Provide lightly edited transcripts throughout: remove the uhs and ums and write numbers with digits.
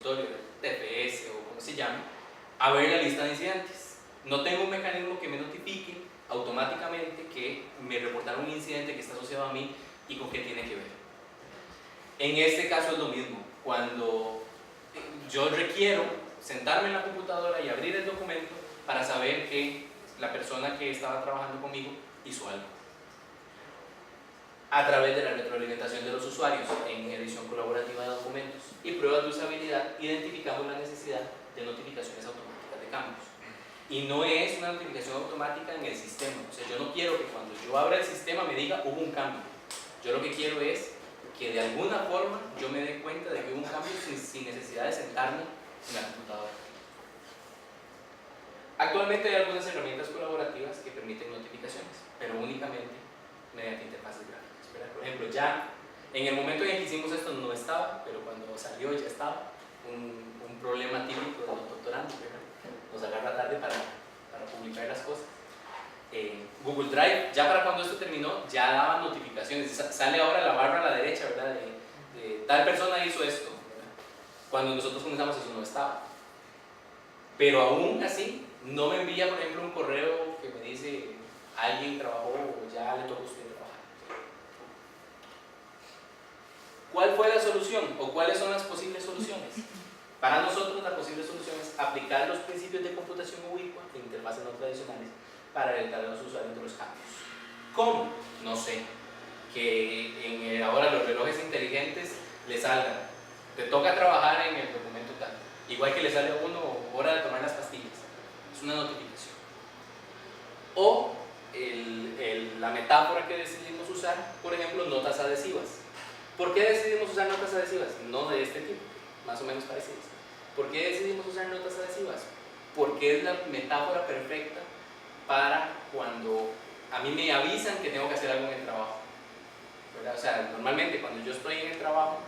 TFS o como se llame, a ver la lista de incidentes. No tengo un mecanismo que me notifique automáticamente que me reportaron un incidente que está asociado a mí y con qué tiene que ver. En este caso es lo mismo. Cuando yo requiero sentarme en la computadora y abrir el documento para saber que la persona que estaba trabajando conmigo hizo algo. A través de la retroalimentación de los usuarios en edición colaborativa de documentos y pruebas de usabilidad, identificamos la necesidad de notificaciones automáticas de cambios. Y no es una notificación automática en el sistema. O sea, yo no quiero que cuando yo abra el sistema me diga hubo un cambio. Yo lo que quiero es que de alguna forma yo me dé cuenta de que hubo un cambio sin necesidad de sentarme en la computadora. Actualmente hay algunas herramientas colaborativas que permiten notificaciones, pero únicamente mediante interfaces gráficas. Por ejemplo, ya en el momento en el que hicimos esto no estaba, pero cuando salió ya estaba. Un problema típico de los doctorandos, ¿verdad? Nos agarra tarde para publicar las cosas. Google Drive, ya para cuando esto terminó, ya daba notificaciones. Sale ahora la barra a la derecha, ¿verdad? De tal persona hizo esto, ¿verdad? Cuando nosotros comenzamos eso no estaba. Pero aún así, no me envía, por ejemplo, un correo que me dice alguien trabajó o ya le tocó a usted trabajar. ¿Cuál fue la solución o cuáles son las posibles soluciones? Para nosotros la posible solución es aplicar los principios de computación ubicua en interfaces no tradicionales para alertar a los usuarios de los cambios. ¿Cómo? No sé. Que ahora los relojes inteligentes le salgan, te toca trabajar en el documento tal, igual que le sale a uno hora de tomar las pastillas. Es una notificación. O la metáfora que decidimos usar, por ejemplo, notas adhesivas. ¿Por qué decidimos usar notas adhesivas? No de este tipo, más o menos parecidas. ¿Por qué decidimos usar notas adhesivas? Porque es la metáfora perfecta para cuando a mí me avisan que tengo que hacer algo en el trabajo, ¿verdad? O sea, normalmente cuando yo estoy en el trabajo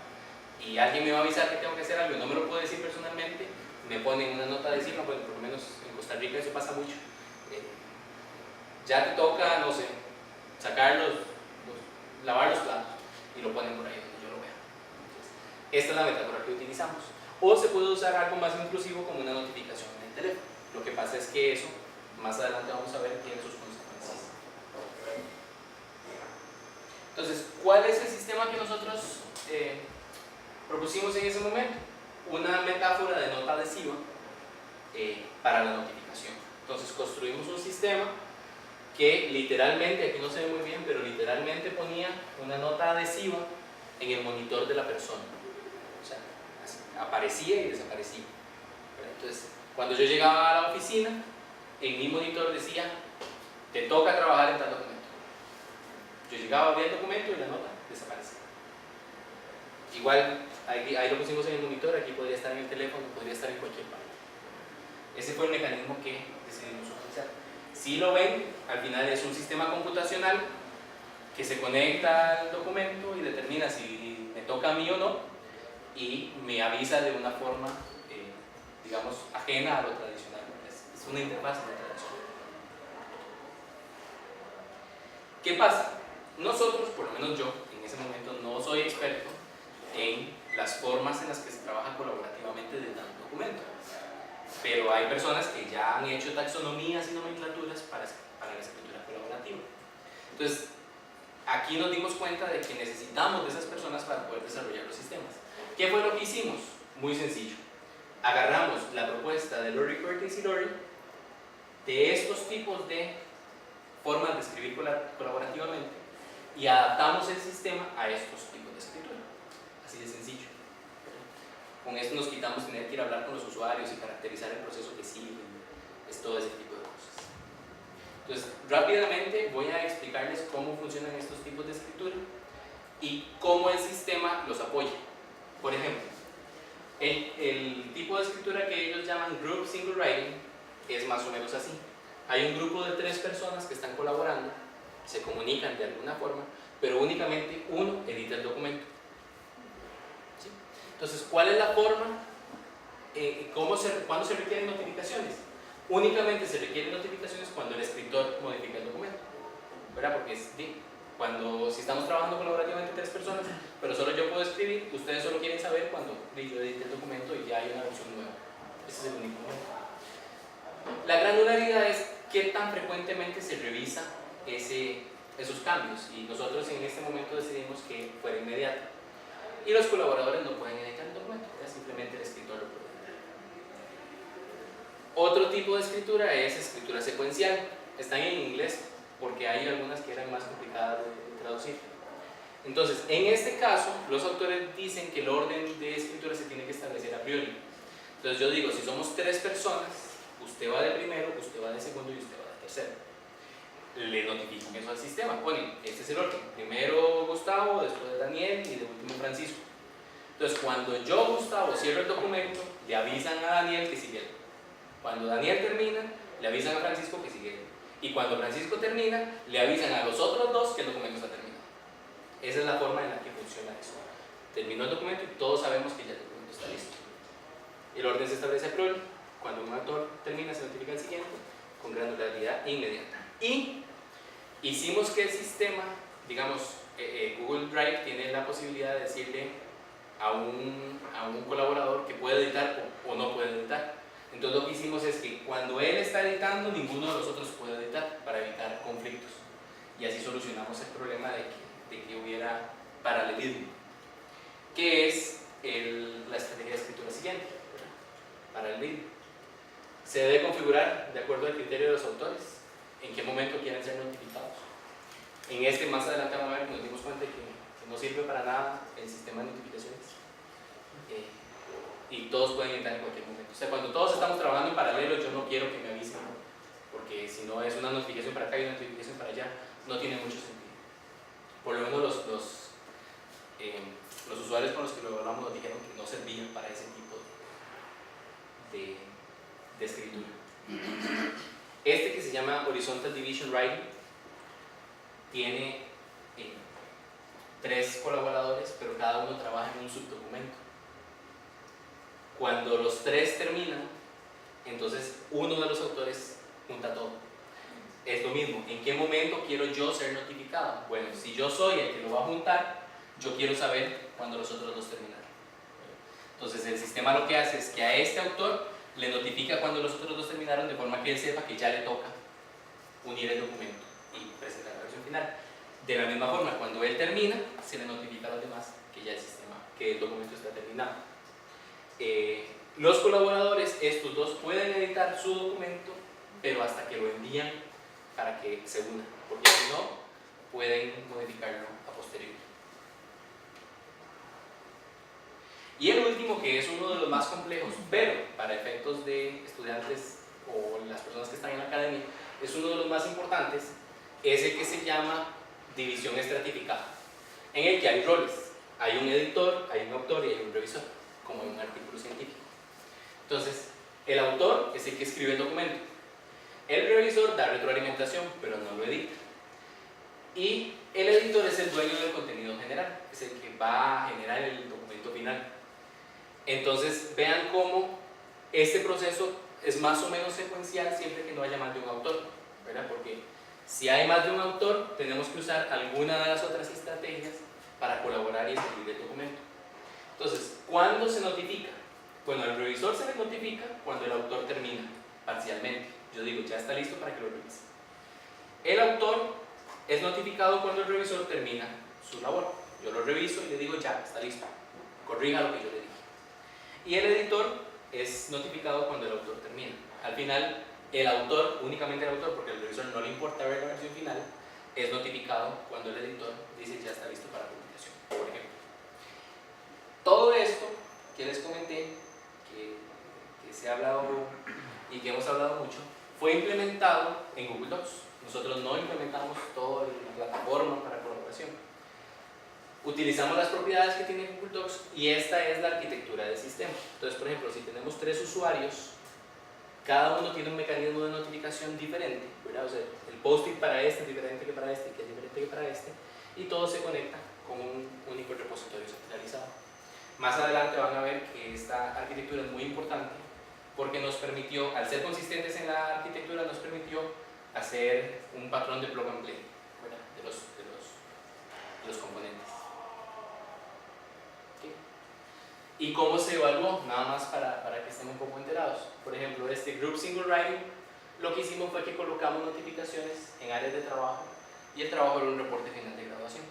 y alguien me va a avisar que tengo que hacer algo y no me lo puedo decir personalmente, me ponen una nota adhesiva, bueno, por lo menos en Costa Rica eso pasa mucho. Ya te toca, no sé, lavar los platos y lo ponen por ahí donde yo lo vea. Entonces, esta es la metáfora que utilizamos. O se puede usar algo más inclusivo como una notificación en el teléfono. Lo que pasa es que eso, más adelante vamos a ver, tiene sus consecuencias. Entonces, ¿cuál es el sistema que nosotros propusimos en ese momento? Una metáfora de nota adhesiva para la notificación. Entonces, construimos un sistema que literalmente, aquí no se ve muy bien, pero literalmente ponía una nota adhesiva en el monitor de la persona. O sea, aparecía y desaparecía. Entonces, cuando yo llegaba a la oficina, en mi monitor decía, te toca trabajar en tal documento. Yo llegaba, abría el documento y la nota desaparecía. Igual, ahí lo pusimos en el monitor, aquí podría estar en el teléfono, podría estar en cualquier parte. Ese fue el mecanismo que decidimos utilizar. Si lo ven, al final es un sistema computacional que se conecta al documento y determina si me toca a mí o no y me avisa de una forma, digamos, ajena a lo tradicional. Es una interfaz no tradicional. ¿Qué pasa? Nosotros, por lo menos yo, en ese momento no soy experto en las formas en las que se trabaja colaborativamente de un documento. Pero hay personas que ya han hecho taxonomías y nomenclaturas para la escritura colaborativa. Entonces, aquí nos dimos cuenta de que necesitamos de esas personas para poder desarrollar los sistemas. ¿Qué fue lo que hicimos? Muy sencillo. Agarramos la propuesta de Lori Curtis y Lori de estos tipos de formas de escribir colaborativamente y adaptamos el sistema a estos tipos de escritura. Así de sencillo. Con esto nos quitamos tener que ir a hablar con los usuarios y caracterizar el proceso que sigue, es todo ese tipo de cosas. Entonces, rápidamente voy a explicarles cómo funcionan estos tipos de escritura y cómo el sistema los apoya. Por ejemplo, el tipo de escritura que ellos llaman Group Single Writing es más o menos así. Hay un grupo de 3 personas que están colaborando, se comunican de alguna forma, pero únicamente uno edita el documento. Entonces, ¿cuál es la forma? ¿Cuándo se requieren notificaciones? Únicamente se requieren notificaciones cuando el escritor modifica el documento, ¿verdad? Porque Si estamos trabajando colaborativamente 3 personas, pero solo yo puedo escribir, ustedes solo quieren saber cuando yo edite el documento y ya hay una versión nueva. Ese es el único momento. La granularidad es qué tan frecuentemente se revisa esos cambios, y nosotros en este momento decidimos que fuera inmediato. Y los colaboradores no pueden editar el documento, simplemente el escritor lo puede editar. Otro tipo de escritura es escritura secuencial. Están en inglés porque hay algunas que eran más complicadas de traducir. Entonces, en este caso, los autores dicen que el orden de escritura se tiene que establecer a priori. Entonces yo digo, si somos 3 personas, usted va de primero, usted va de segundo y usted va de tercero. Le notifican eso al sistema, ponen, este es el orden, primero Gustavo, después Daniel y de último Francisco. Entonces cuando yo, Gustavo, cierro el documento, le avisan a Daniel que sigue. Cuando Daniel termina, le avisan a Francisco que sigue. Y cuando Francisco termina, le avisan a los otros 2 que el documento está terminado. Esa es la forma en la que funciona eso. Terminó el documento y todos sabemos que ya el documento está listo. El orden se establece a priori. Cuando un autor termina, se notifica al siguiente con granularidad inmediata. Y hicimos que el sistema, digamos, Google Drive tiene la posibilidad de decirle a un colaborador que puede editar o no puede editar. Entonces lo que hicimos es que cuando él está editando, ninguno de los otros puede editar para evitar conflictos. Y así solucionamos el problema de que hubiera paralelismo, que es la estrategia de escritura siguiente, paralelismo. Se debe configurar de acuerdo al criterio de los autores, en qué momento quieren ser notificados. En más adelante vamos a ver que nos dimos cuenta de que no sirve para nada el sistema de notificaciones. Y todos pueden editar en cualquier momento. O sea, cuando todos estamos trabajando en paralelo, yo no quiero que me avisen, porque si no es una notificación para acá y una notificación para allá, no tiene mucho sentido. Por lo menos los usuarios con los que lo evaluamos nos dijeron que no servían para ese tipo de escritura. Este, que se llama Horizontal Division Writing, tiene 3 colaboradores, pero cada uno trabaja en un subdocumento. Cuando los 3 terminan, entonces uno de los autores junta todo. Es lo mismo, ¿en qué momento quiero yo ser notificado? Bueno, si yo soy el que lo va a juntar, yo quiero saber cuando los otros 2 terminaron. Entonces el sistema lo que hace es que a este autor le notifica cuando los otros 2 terminaron, de forma que él sepa que ya le toca unir el documento y presentar la versión final. De la misma forma, cuando él termina, se le notifica a los demás que ya el documento está terminado. Los colaboradores, estos 2, pueden editar su documento, pero hasta que lo envían para que se una, porque si no, pueden modificarlo a posteriori. Y el último, que es uno de los más complejos, pero para efectos de estudiantes o las personas que están en la academia, es uno de los más importantes, es el que se llama división estratificada, en el que hay roles. Hay un editor, hay un autor y hay un revisor, como en un artículo científico. Entonces, el autor es el que escribe el documento. El revisor da retroalimentación, pero no lo edita. Y el editor es el dueño del contenido general, es el que va a generar el documento final. Entonces, vean cómo este proceso es más o menos secuencial siempre que no haya más de un autor, ¿verdad? Porque si hay más de un autor, tenemos que usar alguna de las otras estrategias para colaborar y escribir el documento. Entonces, ¿cuándo se notifica? Bueno, al revisor se le notifica cuando el autor termina parcialmente. Yo digo, ya está listo para que lo revise. El autor es notificado cuando el revisor termina su labor. Yo lo reviso y le digo, ya está listo, corrija lo que yo le dije. Y el editor es notificado cuando el autor termina. Al final, el autor, únicamente el autor, porque al revisor no le importa ver la versión final, es notificado cuando el editor dice ya está listo para publicación, por ejemplo. Todo esto que les comenté, que se ha hablado y que hemos hablado mucho, fue implementado en Google Docs. Nosotros no implementamos toda la plataforma para colaboración. Utilizamos las propiedades que tiene Google Docs y esta es la arquitectura del sistema. Entonces, por ejemplo, si tenemos 3 usuarios, cada uno tiene un mecanismo de notificación diferente, ¿verdad? O sea, el post-it para este es diferente que para este, que es diferente que para este, y todo se conecta con un único repositorio centralizado. Más adelante van a ver que esta arquitectura es muy importante porque nos permitió, al ser consistentes en la arquitectura, nos permitió hacer un patrón de plug and play, ¿verdad? de los los componentes. ¿Okay? ¿Y cómo se evaluó? Nada más para que estén un poco enterados. Por ejemplo, este Group Single Writing, lo que hicimos fue que colocamos notificaciones en áreas de trabajo y el trabajo era un reporte final de graduación.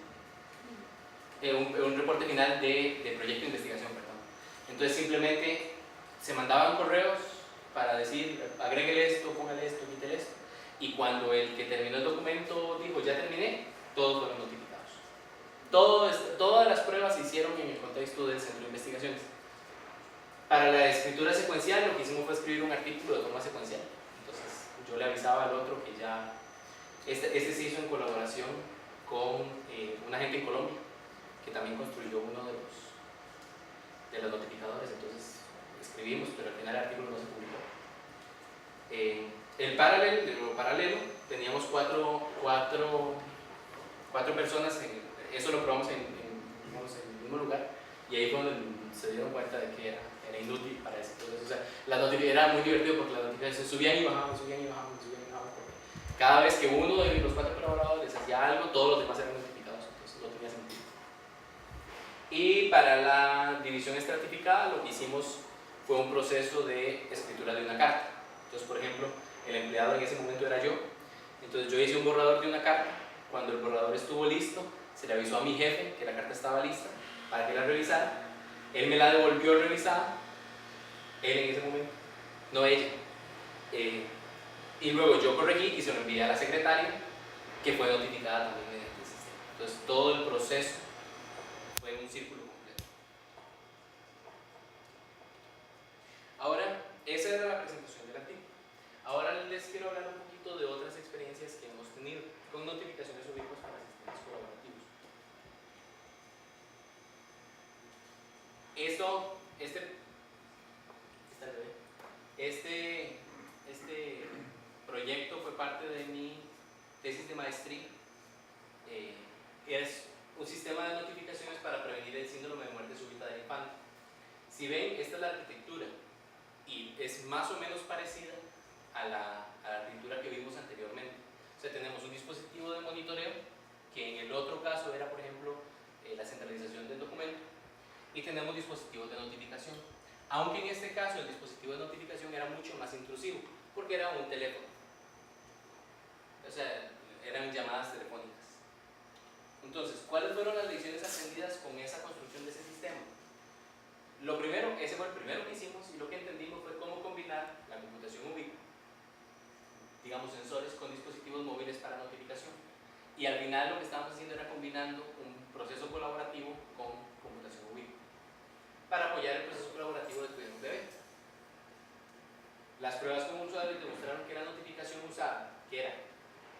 Un reporte final de proyecto de investigación, perdón. Entonces simplemente se mandaban correos para decir, agréguele esto, póngale esto, quítele esto. Y cuando el que terminó el documento dijo, ya terminé, todos fueron notificados. Todas las pruebas se hicieron en el contexto del centro de investigaciones. Para la escritura secuencial, lo que hicimos fue escribir un artículo de forma secuencial. Entonces, yo le avisaba al otro que ya... Este se hizo en colaboración con una gente en Colombia, que también construyó uno de los notificadores. Entonces, escribimos, pero al final el artículo no se publicó. De lo paralelo, teníamos cuatro personas, eso lo probamos en el mismo lugar, y ahí fue donde se dieron cuenta de que era inútil para eso. Entonces, o sea, era muy divertido porque las notificaciones subían y bajaban, porque cada vez que uno de los 4 colaboradores hacía algo, todos los demás eran notificados, entonces no tenía sentido. Y para la división estratificada, lo que hicimos fue un proceso de escritura de una carta. Entonces, por ejemplo, el empleado en ese momento era yo, entonces yo hice un borrador de una carta. Cuando el borrador estuvo listo, se le avisó a mi jefe que la carta estaba lista para que la revisara. Él me la devolvió revisada, él en ese momento, no ella. Y luego yo corregí y se lo envié a la secretaria, que fue notificada también mediante el sistema. Entonces todo el proceso fue un círculo completo. Ahora, esa era la presentación del artículo. Ahora les quiero hablar un poquito de otras experiencias que hemos tenido con notificaciones ubicuas para sistemas colaborativos. Este proyecto fue parte de mi tesis de maestría, que es un sistema de notificaciones para prevenir el síndrome de muerte súbita del infante. Si ven, esta es la arquitectura y es más o menos parecida a la arquitectura que vimos anteriormente. O sea, tenemos un dispositivo de monitoreo, que en el otro caso era, por ejemplo, la centralización del documento, y tenemos dispositivos de notificación. Aunque en este caso el dispositivo de notificación era mucho más intrusivo, porque era un teléfono. O sea, eran llamadas telefónicas. Entonces, ¿cuáles fueron las lecciones aprendidas con esa construcción de ese sistema? Lo primero, ese fue el primero que hicimos, y lo que entendimos fue cómo combinar la computación ubicua, digamos sensores, con dispositivos móviles para notificación. Y al final lo que estábamos haciendo era combinando un proceso colaborativo con computación ubicua para apoyar el proceso colaborativo de cuidar un bebé. Las pruebas con usuarios demostraron que la notificación usada, que era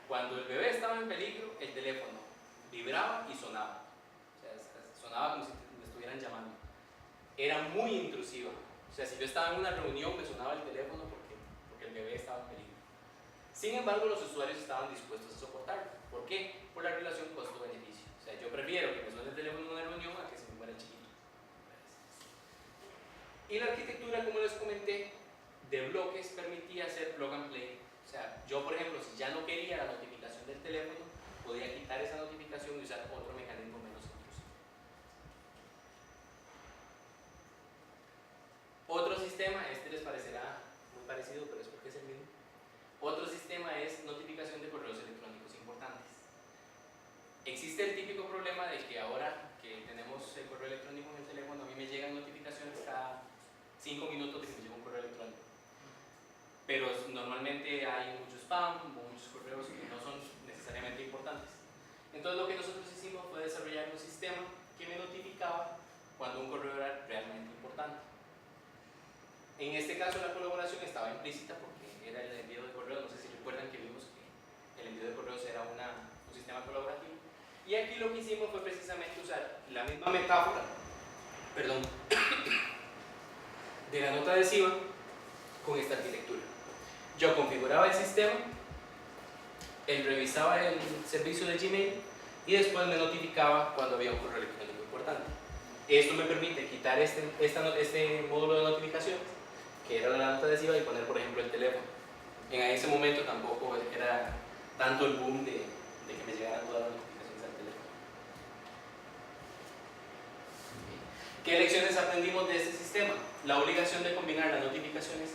cuando el bebé estaba en peligro, el teléfono vibraba y sonaba. O sea, sonaba como si me estuvieran llamando. Era muy intrusiva. O sea, si yo estaba en una reunión me sonaba el teléfono porque el bebé estaba en peligro. Sin embargo, los usuarios estaban dispuestos a soportarlo. ¿Por qué? Por la relación costo-beneficio. O sea, yo prefiero que me suene el teléfono en una reunión a que se me muera el chiquito. Y la arquitectura, como les comenté, de bloques permitía hacer plug and play. O sea, yo, por ejemplo, si ya no quería la notificación del teléfono, podía quitar esa notificación y usar otro mecanismo menos intrusivo. Otro sistema, este les parecerá muy parecido, pero es porque es el mismo. Otro sistema es notificación de correos electrónicos importantes. Existe el típico problema de que ahora que tenemos el correo electrónico en el teléfono, a mí me llegan notificaciones cada 5 minutos de que me llega un correo electrónico. Pero normalmente hay mucho spam, muchos correos que no son necesariamente importantes. Entonces lo que nosotros hicimos fue desarrollar un sistema que me notificaba cuando un correo era realmente importante. En este caso la colaboración estaba implícita porque era el envío de correos. No sé si recuerdan que vimos que el envío de correos era un sistema colaborativo. Y aquí lo que hicimos fue precisamente usar la misma metáfora, de la nota adhesiva con esta arquitectura. Yo configuraba el sistema, él revisaba el servicio de Gmail y después me notificaba cuando había un correo electrónico importante. Esto me permite quitar este módulo de notificaciones, que era la nota adhesiva, y poner, por ejemplo, el teléfono. En ese momento tampoco era tanto el boom de que me llegaran todas las notificaciones al teléfono. ¿Qué lecciones aprendimos de este sistema? La obligación de combinar las notificaciones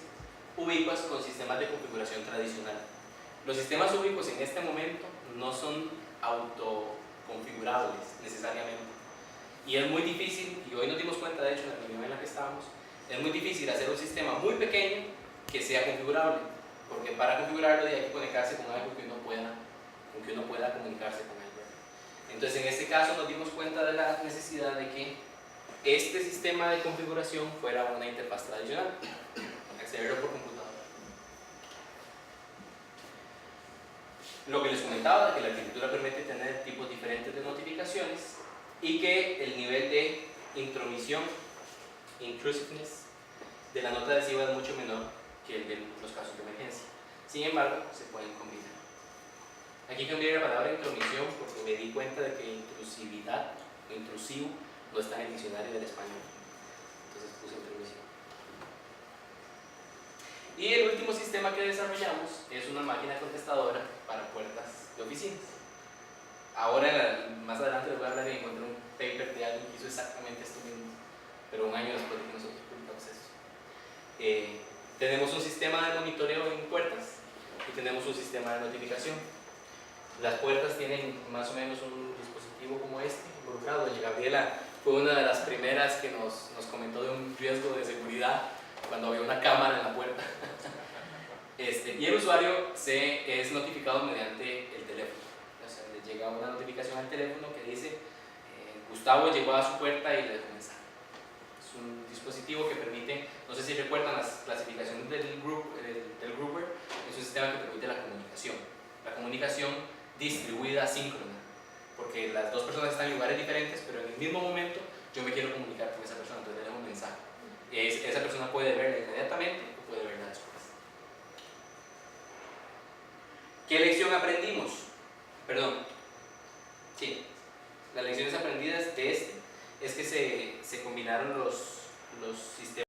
ubicuas con sistemas de configuración tradicional. Los sistemas ubicuos en este momento no son autoconfigurables necesariamente. Y es muy difícil, y hoy nos dimos cuenta de hecho en la reunión en la que estábamos, es muy difícil hacer un sistema muy pequeño que sea configurable, porque para configurarlo hay que conectarse con algo que uno pueda comunicarse con él. Entonces en este caso nos dimos cuenta de la necesidad de que este sistema de configuración fuera una interfaz tradicional, accederlo por computadora. Lo que les comentaba, de que la arquitectura permite tener tipos diferentes de notificaciones y que el nivel de intromisión, intrusiveness, de la nota adhesiva es mucho menor que el de los casos de emergencia. Sin embargo, se pueden combinar. Aquí cambié la palabra intromisión porque me di cuenta de que intrusividad o intrusivo no está en el diccionario del español. Entonces puse intromisión. Y el último sistema que desarrollamos es una máquina contestadora para puertas de oficinas. Ahora, más adelante les voy a hablar y encontré un paper de alguien que hizo exactamente esto mismo, pero un año después de que nosotros publicamos esto. Tenemos un sistema de monitoreo en puertas y tenemos un sistema de notificación. Las puertas tienen más o menos un dispositivo como este involucrado. Y Gabriela fue una de las primeras que nos comentó de un riesgo de seguridad cuando había una cámara en la puerta. Y el usuario es notificado mediante el teléfono. O sea, le llega una notificación al teléfono que dice Gustavo llegó a su puerta y le dejó un mensaje. Es un dispositivo que permite, no sé si recuerdan las clasificaciones del grouper, es un sistema que permite la comunicación distribuida asíncrona, porque las dos personas están en lugares diferentes, pero en el mismo momento yo me quiero comunicar con esa persona, entonces le dejo un mensaje. Esa persona puede verla inmediatamente o puede verla después. ¿Qué lección aprendimos? Las lecciones aprendidas de es que se combinaron los sistemas